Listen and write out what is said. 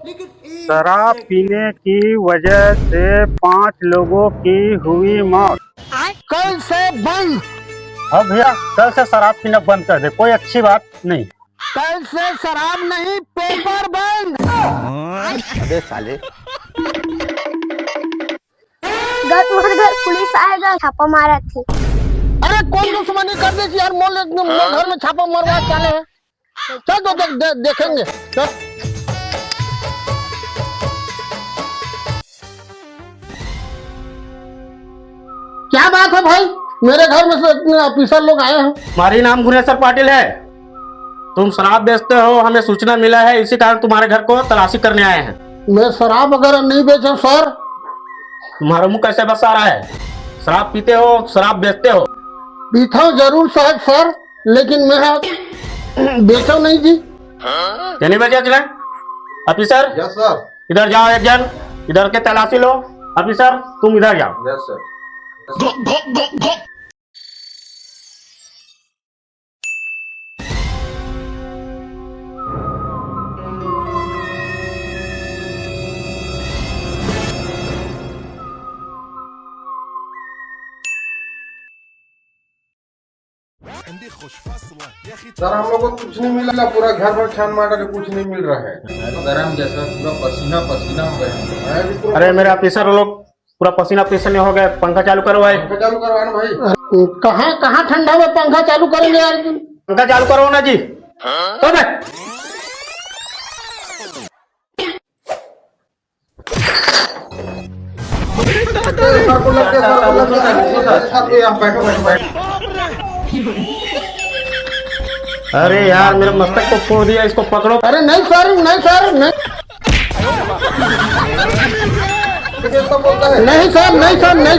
शराब पीने की वजह से 5 लोगों की हुई मौत। कल से बंद। अब भैया कल से शराब पीना बंद कर दे, कोई अच्छी बात नहीं। कल से शराब नहीं, पेपर बंद। अबे साले, तुम्हारे घर पुलिस आएगा, छापा मारा थी। अरे कौन दुश्मनी कर दी यार, मोल घर में छापा मरवा चाले हैं। चल तो देखेंगे। चल। क्या बात है भाई, मेरे घर में से इतने ऑफिसर लोग आए हैं। हमारी नाम गुनेश्वर पाटिल है। तुम शराब बेचते हो, हमें सूचना मिला है, इसी कारण तुम्हारे घर को तलाशी करने आए हैं। मैं शराब वगैरह नहीं बेचा सर। तुम्हारा मुंह कैसे बस आ रहा है? शराब पीते हो, शराब बेचते हो? पीता हूँ जरूर साहब सर, लेकिन मैं बेचा नहीं जी। नहीं बेचा चले? Officer yes sir. इधर जाओ, एक जन इधर के तलाशी लो। ऑफिसर तुम इधर जाओ। Yes sir. सर हम लोग को कुछ नहीं मिला, पूरा घर भर छान मारा के कुछ नहीं मिल रहा है। गरम जैसा पूरा पसीना पसीना हो गया। अरे मेरे ऑफिसर लोग पूरा पसीना पसीने हो गए, पंखा चालू करो भाई। पंखा चालू करवाना भाई। कहाँ कहाँ ठंडा में पंखा चालू करेंगे यार। पंखा चालू करो ना जी। तो दे। सर को लग गया, सर को लग गया। सर ये आप बैठो बैठो बैठो। अरे यार मेरे मस्तक को फोड़ दिया, इसको पकड़ो। अरे नहीं सर, नहीं सर, नहीं ये तो बोलता है। नहीं सर, नहीं सर, नहीं।